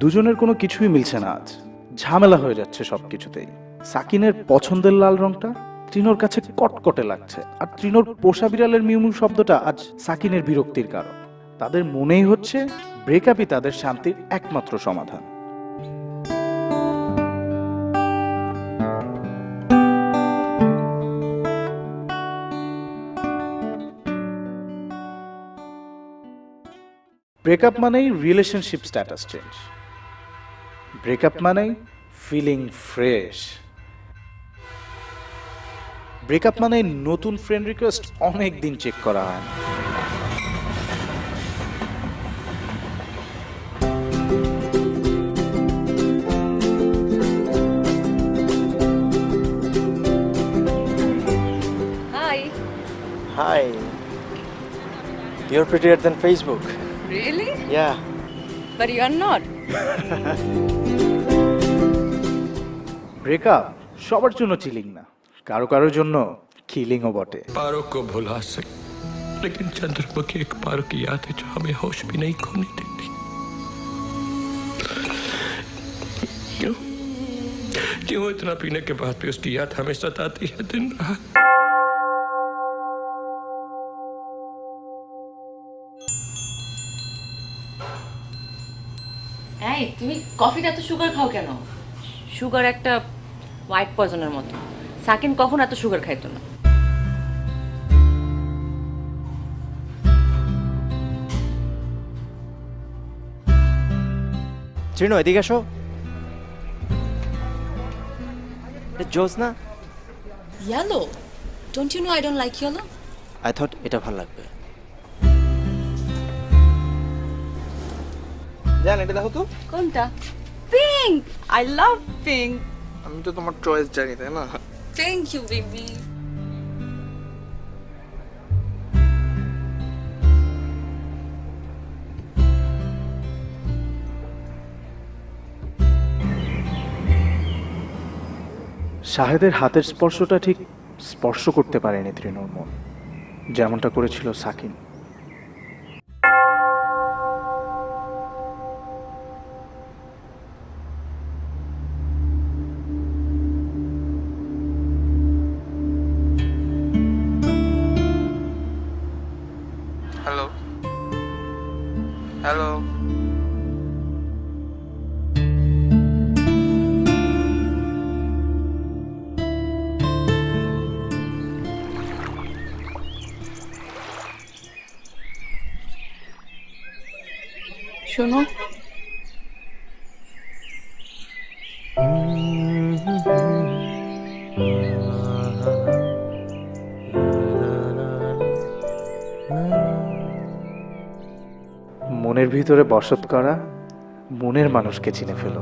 দুজনের কোনো কিছুই মিলছে না আজ, ঝামেলা হয়ে যাচ্ছে সবকিছুতেই। সাকিনের পছন্দের লাল রংটা তৃণোর কাছে কটকটে লাগছে, আর তৃণোর পোষা বিড়ালের মিউমিউ শব্দটা আজ সাকিনের বিরক্তির কারণ। তাদের মনেই হচ্ছে ব্রেকআপই তাদের শান্তির একমাত্র সমাধান। ব্রেকআপ মানেই রিলেশনশিপ স্ট্যাটাস চেঞ্জ, ব্রেকআপ মানেই ফিলিং ফ্রেশ, ব্রেকআপ মানে নতুন ফ্রেন্ড রিকোয়েস্ট অনেক দিন চেক করা হয় না। Hi. Hi. You're prettier than Facebook. Really? Yeah. But you are not. Breakup সবার জন্য চিলিং না, কারো কারোর জন্য কিলিংও বটে। पारों को भुला सकते, लेकिन चंद्रमुखी एक पारों की याद है जो हमें होश भी नहीं खोने देती। क्यों क्यों इतना पीने के बाद भी उसकी याद हमें सताती है दिन रात। এই তুমি কফিতে এত সুগার খাও কেন? সুগার একটা হোয়াইট পয়জনের মতো। সাকিন কখনো এত সুগার খাইতো না। Trino, এদিকে আসো। জোসনা, Yellow? Don't you know I don't like yellow? I thought এটা ভালো লাগবে। জান, এটা দেখো তো। কোনটা? পিঙ্ক! I love pink. আমি তো তোমার চয়েস জানি, তাই না? Thank you, baby. শাহেদের হাতের স্পর্শটা ঠিক স্পর্শ করতে পারেনি তৃণোর মন, যেমনটা করেছিল সাকিন। Hello hello. শোনো, মনের ভিতরে বসত করা মনের মানুষকে চিনে ফেলো।